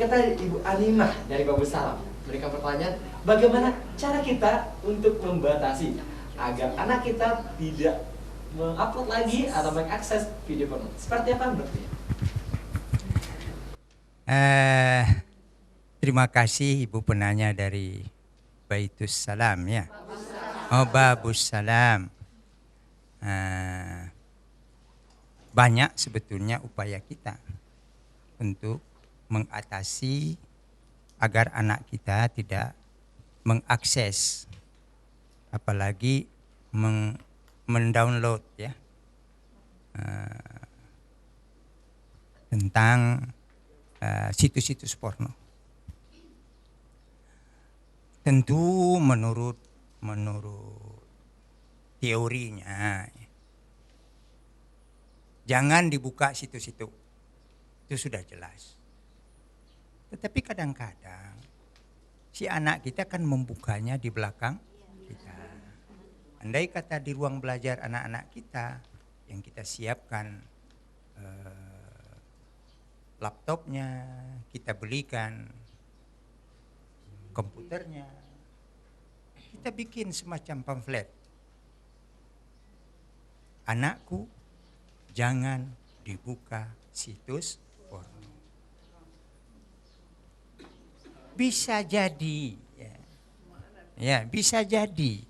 kata Ibu Animah dari Babu Salam, mereka pertanyaan, bagaimana cara kita untuk membatasi agar anak kita tidak mengupload lagi atau mengakses video porno? Seperti apa menurutnya? Terima kasih Ibu penanya dari Baitus Salam ya. Oh, Babus Salam. Banyak sebetulnya upaya kita untuk mengatasi agar anak kita tidak mengakses, apalagi mendownload ya tentang situs-situs porno. Tentu menurut teorinya jangan dibuka situs itu sudah jelas. Tetapi kadang-kadang si anak kita kan membukanya di belakang kita. Andai kata di ruang belajar anak-anak kita yang kita siapkan laptopnya, kita belikan komputernya, kita bikin semacam pamflet. Anakku, jangan dibuka situs porno. Bisa jadi, ya bisa jadi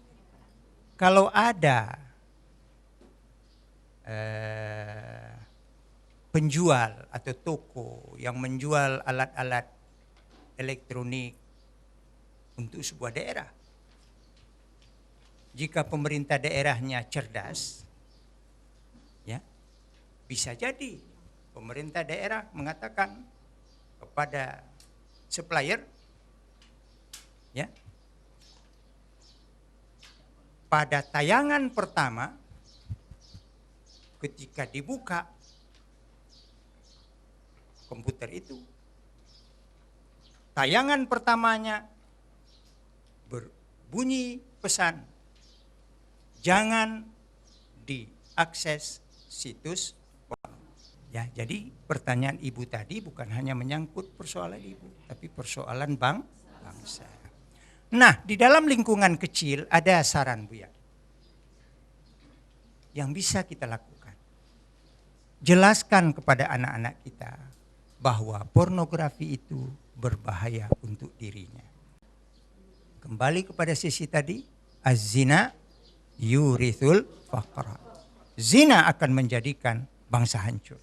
kalau ada penjual atau toko yang menjual alat-alat elektronik untuk sebuah daerah. Jika pemerintah daerahnya cerdas, ya, bisa jadi pemerintah daerah mengatakan kepada supplier, ya, pada tayangan pertama ketika dibuka komputer itu, tayangan pertamanya berbunyi pesan, jangan diakses situs porno. Ya, jadi pertanyaan Ibu tadi bukan hanya menyangkut persoalan Ibu, tapi persoalan bangsa. Nah, di dalam lingkungan kecil ada saran Buya yang bisa kita lakukan. Jelaskan kepada anak-anak kita bahwa pornografi itu berbahaya untuk dirinya. Kembali kepada sisi tadi, az-zina yurithul faqra. Zina akan menjadikan bangsa hancur.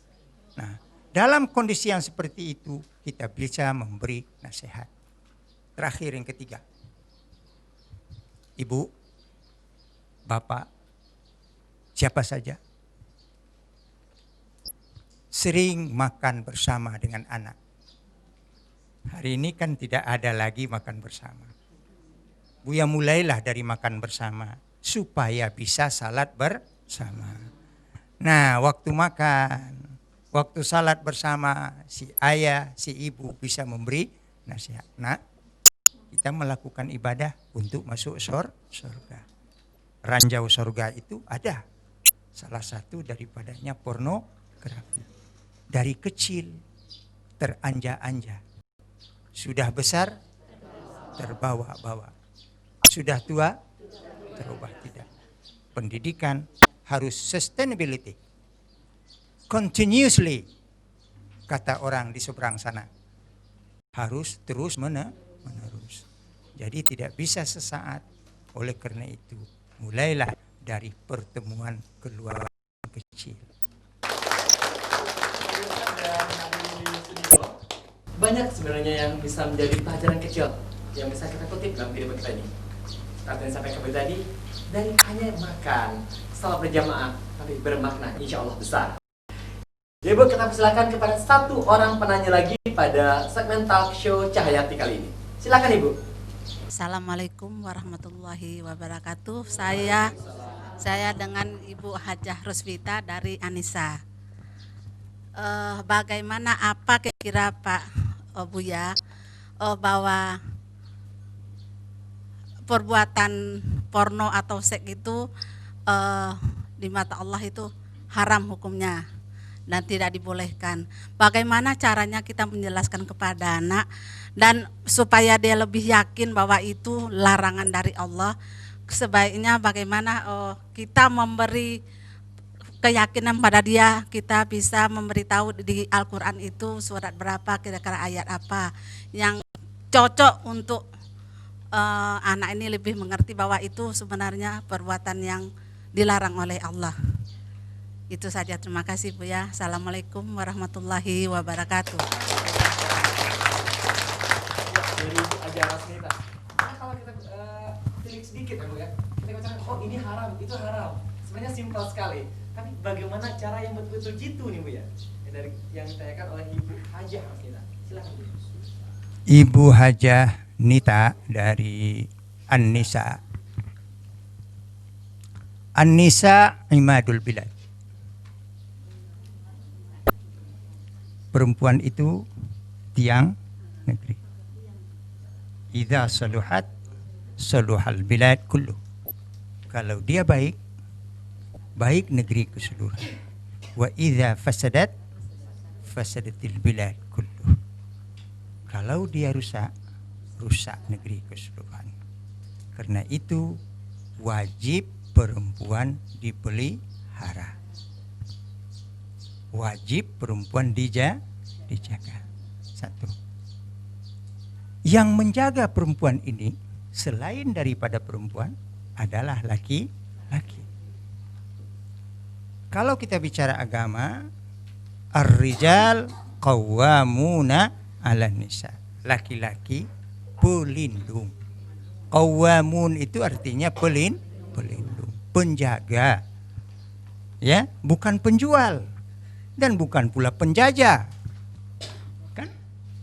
Nah, dalam kondisi yang seperti itu kita bisa memberi nasihat. Terakhir yang ketiga. Ibu, Bapak, siapa saja sering makan bersama dengan anak. Hari ini kan tidak ada lagi makan bersama. Buya mulailah dari makan bersama supaya bisa salat bersama. Nah, waktu makan, waktu salat bersama, si ayah, si ibu bisa memberi nasihat. Nah, kita melakukan ibadah untuk masuk surga. Ranjau surga itu ada. Salah satu daripadanya pornografi. Dari kecil teranja-anja. Sudah besar terbawa-bawa. Sudah tua terubah tidak. Pendidikan harus sustainability. Continuously, kata orang di seberang sana. Harus terus menerus. Jadi tidak bisa sesaat. Oleh karena itu, mulailah dari pertemuan keluarga kecil. Banyak sebenarnya yang bisa menjadi pelajaran kecil yang bisa kita kutip dalam video kita ini. Seperti yang sampai kembali tadi, dari hanya makan salat berjamaah tapi bermakna insya Allah besar. Jadi Bu, kita persilakan kepada satu orang penanya lagi pada segmen talk show Cahayati kali ini. Silakan Ibu. Assalamualaikum warahmatullahi wabarakatuh. Saya dengan Ibu Hajah Rusvita dari Anissa. Bagaimana apa kira Pak Buya bahwa perbuatan porno atau seks itu di mata Allah itu haram hukumnya. dan tidak dibolehkan. Bagaimana caranya kita menjelaskan kepada anak dan supaya dia lebih yakin bahwa itu larangan dari Allah? Sebaiknya bagaimana kita memberi keyakinan pada dia, kita bisa memberitahu di Al-Quran itu surat berapa, kira-kira ayat apa yang cocok untuk anak ini lebih mengerti bahwa itu sebenarnya perbuatan yang dilarang oleh Allah. Itu saja, terima kasih Bu ya. Assalamualaikum warahmatullahi wabarakatuh. Dari ajar Rasnita. Nah, kalau kita tilik sedikit ya Bu ya, kita katakan oh ini haram, itu haram. Sebenarnya simpel sekali. Tapi bagaimana cara yang betul-betul jitu nih Bu ya? Dari yang ditanyakan oleh Ibu Hajah Rasnita. Silakan Bu. Ibu Hajah Nita dari An-Nisa. An-Nisa imadul bilad. Perempuan itu tiang negeri. Idza saluhat saluhal bilad kullu. Kalau dia baik, baik negeri keseluruhan. Wa idza fasadat fasadatil bilad kullu. Kalau dia rusak, rusak negeri keseluruhan. Karena itu wajib perempuan dipelihara. Wajib perempuan dijaga. Satu. Yang menjaga perempuan ini selain daripada perempuan adalah laki-laki. Kalau kita bicara agama, ar-rijal qawwamuna 'alan nisa. Laki-laki pelindung. Qawwamun itu artinya pelindung, penjaga. Ya, bukan penjual dan bukan pula penjajah. Kan?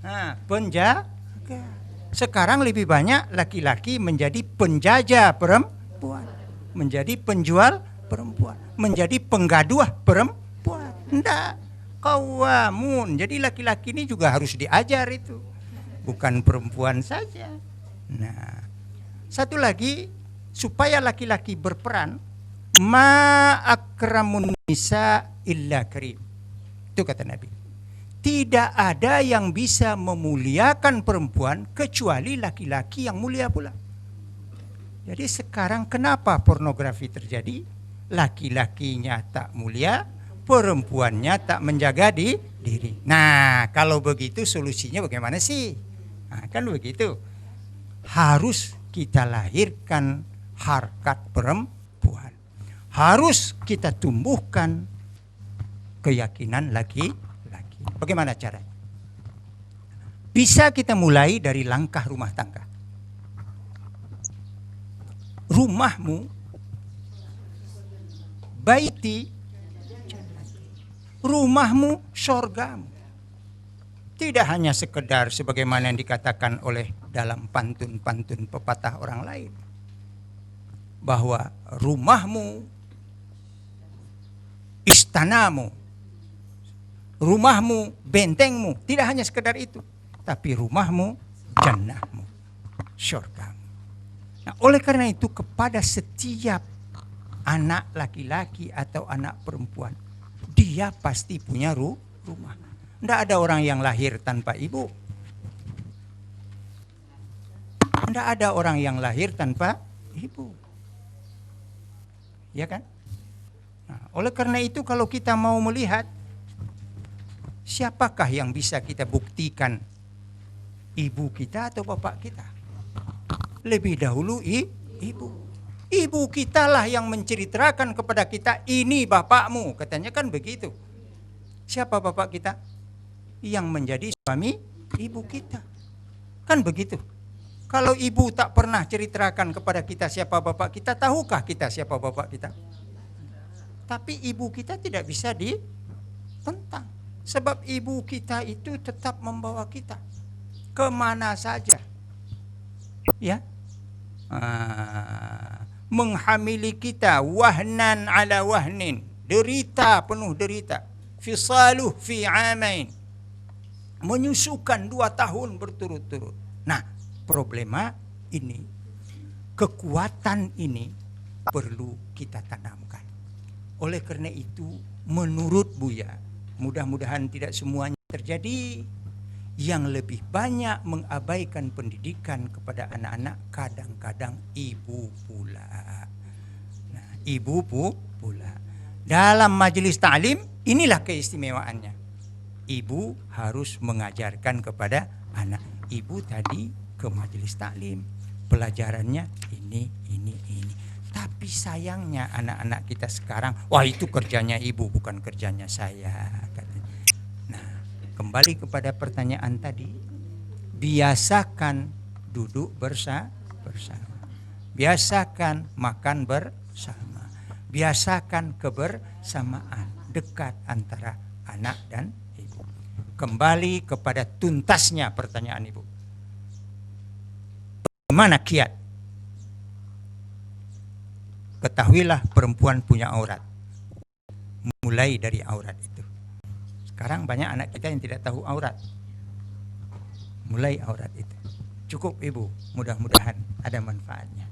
Nah, penjaga. Sekarang lebih banyak laki-laki menjadi penjajah perempuan, menjadi penjual perempuan, menjadi penggaduh perempuan. Enggak. Qawwamun. Jadi laki-laki ini juga harus diajar itu. Bukan perempuan saja. Nah, satu lagi supaya laki-laki berperan, ma akramun nisa illa karim. Itu kata Nabi. Tidak ada yang bisa memuliakan perempuan kecuali laki-laki yang mulia pula. Jadi sekarang kenapa pornografi terjadi? Laki-lakinya tak mulia, perempuannya tak menjaga diri. Nah, kalau begitu solusinya bagaimana sih? Nah, kan begitu. Harus kita lahirkan harkat perempuan. Harus kita tumbuhkan keyakinan laki-laki. Bagaimana caranya? Bisa kita mulai dari langkah rumah tangga. Rumahmu, baiti, rumahmu, sorgamu. Tidak hanya sekedar sebagaimana yang dikatakan oleh dalam pantun-pantun pepatah orang lain. Bahwa rumahmu, istanamu, rumahmu, bentengmu. Tidak hanya sekedar itu. Tapi rumahmu, jannahmu, syurgamu. Nah, oleh karena itu kepada setiap anak laki-laki atau anak perempuan, dia pasti punya rumah. Tidak ada orang yang lahir tanpa ibu. Tidak ada orang yang lahir tanpa ibu. Ya kan? Nah, oleh karena itu kalau kita mau melihat siapakah yang bisa kita buktikan ibu kita atau bapak kita? Lebih dahulu ibu. Ibu kita lah yang menceritakan kepada kita, ini bapakmu, katanya kan begitu. Siapa bapak kita? Yang menjadi suami ibu kita. Kan begitu. Kalau ibu tak pernah ceritakan kepada kita siapa bapak kita, tahukah kita siapa bapak kita? Tapi ibu kita tidak bisa ditentang. Sebab ibu kita itu tetap membawa kita kemana saja. Ya. Menghamili kita wahnan ala wahnin, derita penuh derita, fisaluh fi amain, menyusukan 2 tahun berturut-turut. Nah, problema ini, kekuatan ini perlu kita tanamkan. Oleh karena itu menurut Buya, mudah-mudahan tidak semuanya terjadi. Yang lebih banyak mengabaikan pendidikan kepada anak-anak kadang-kadang ibu pula. Nah, ibu pula. Dalam majelis ta'lim inilah keistimewaannya. Ibu harus mengajarkan kepada anak. Ibu tadi ke majelis ta'lim, pelajarannya ini. Tapi sayangnya anak-anak kita sekarang, wah itu kerjanya ibu bukan kerjanya saya, katanya. Nah, kembali kepada pertanyaan tadi, biasakan duduk bersama, biasakan makan bersama, biasakan kebersamaan dekat antara anak dan ibu. Kembali kepada tuntasnya pertanyaan ibu, bagaimana kiat? Ketahuilah perempuan punya aurat. Mulai dari aurat itu. Sekarang banyak anak kita yang tidak tahu aurat. Mulai aurat itu. Cukup ibu, mudah-mudahan ada manfaatnya.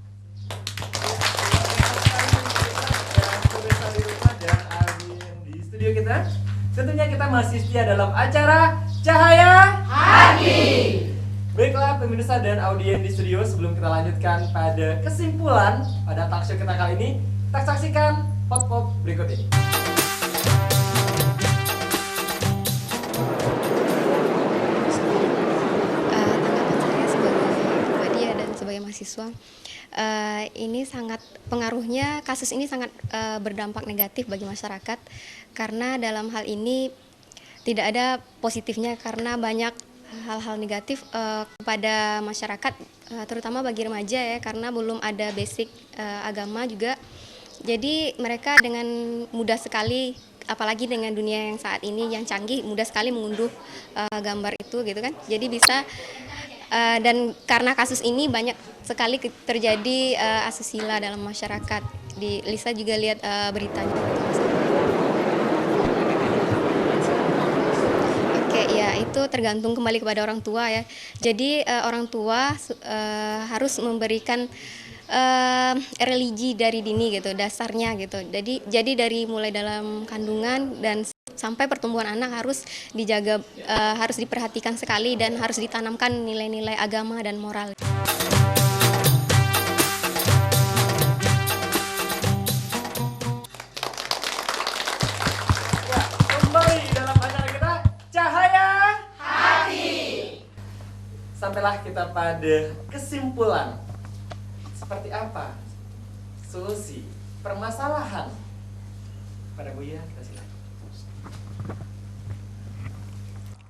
Di studio kita, tentunya kita masih setia dalam acara Cahaya Hati. Baiklah pemirsa dan audiens di studio, sebelum kita lanjutkan pada kesimpulan pada talkshow kita kali ini, kita saksikan pot-pot berikut ini. Tanggapan saya sebagai pribadi dan sebagai mahasiswa, ini sangat pengaruhnya, kasus ini sangat berdampak negatif bagi masyarakat, karena dalam hal ini tidak ada positifnya, karena banyak hal-hal negatif kepada masyarakat, terutama bagi remaja ya, karena belum ada basic agama juga. Jadi mereka dengan mudah sekali, apalagi dengan dunia yang saat ini yang canggih, mudah sekali mengunduh gambar itu gitu kan. Jadi bisa dan karena kasus ini banyak sekali terjadi asusila dalam masyarakat. Lisa juga lihat beritanya. Ya, itu tergantung kembali kepada orang tua ya. Jadi orang tua harus memberikan religi dari dini gitu, dasarnya gitu. Jadi dari mulai dalam kandungan dan sampai pertumbuhan anak harus dijaga, harus diperhatikan sekali dan harus ditanamkan nilai-nilai agama dan moral. Sampailah kita pada kesimpulan. Seperti apa solusi permasalahan? Pada Buya, kita silakan.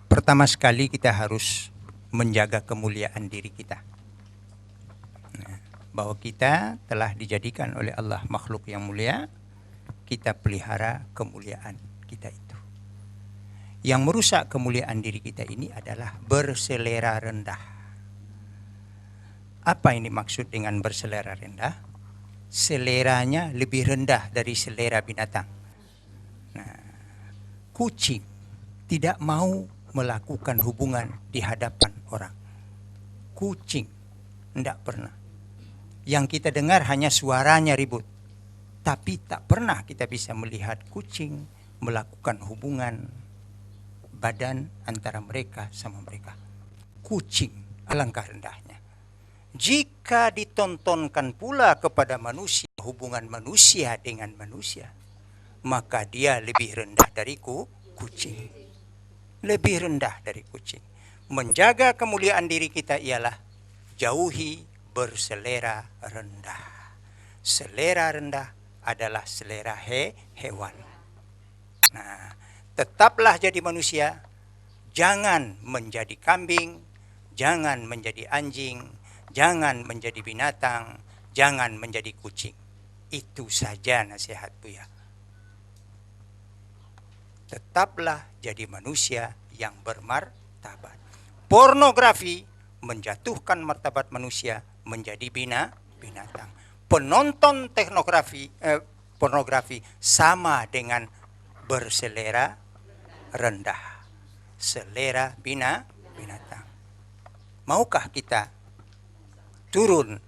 Pertama sekali kita harus menjaga kemuliaan diri kita. Bahwa kita telah dijadikan oleh Allah makhluk yang mulia, kita pelihara kemuliaan kita itu. Yang merusak kemuliaan diri kita ini adalah berselera rendah. Apa ini maksud dengan berselera rendah? Seleranya lebih rendah dari selera binatang. Nah, kucing tidak mau melakukan hubungan di hadapan orang. Kucing tidak pernah. Yang kita dengar hanya suaranya ribut. Tapi tak pernah kita bisa melihat kucing melakukan hubungan badan antara mereka sama mereka. Kucing alangkah rendahnya. Jika ditontonkan pula kepada manusia, hubungan manusia dengan manusia, maka dia lebih rendah dari kucing. Lebih rendah dari kucing. Menjaga kemuliaan diri kita ialah jauhi berselera rendah. Selera rendah adalah selera hewan. Nah, tetaplah jadi manusia, jangan menjadi kambing, jangan menjadi anjing, jangan menjadi binatang, jangan menjadi kucing. Itu saja nasihat Buya. Tetaplah jadi manusia yang bermartabat. Pornografi menjatuhkan martabat manusia menjadi binatang. Penonton pornografi sama dengan berselera rendah, selera binatang. Maukah kita turun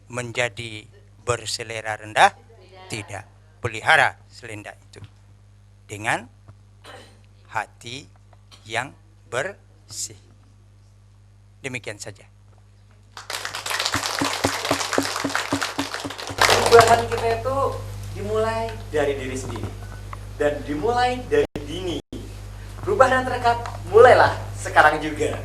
menjadi berselera rendah? Tidak. Pelihara selenda itu dengan hati yang bersih. Demikian saja. Perubahan kita itu dimulai dari diri sendiri dan dimulai dari dini. Perubahan yang terdekat mulailah sekarang juga.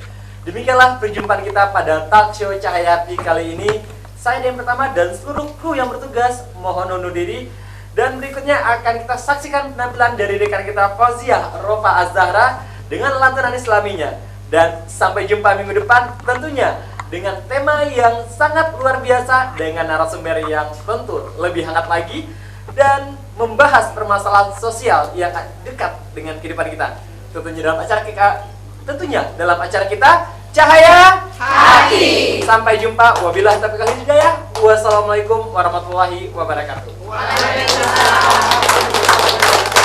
Demikianlah perjumpaan kita pada talk show Cahaya Hati kali ini. Saya yang pertama dan seluruh kru yang bertugas mohon undur diri. Dan berikutnya akan kita saksikan penampilan dari rekan kita Fauziah Rofa Az-Zahra dengan lantunan islaminya. Dan sampai jumpa minggu depan tentunya dengan tema yang sangat luar biasa dengan narasumber yang tentu lebih hangat lagi dan membahas permasalahan sosial yang dekat dengan kehidupan kita. Tentunya dalam acara kita Cahaya Hati. Sampai jumpa. Wabillahi taufiq wal hidayah. Wassalamualaikum warahmatullahi wabarakatuh. Waalaikumsalam.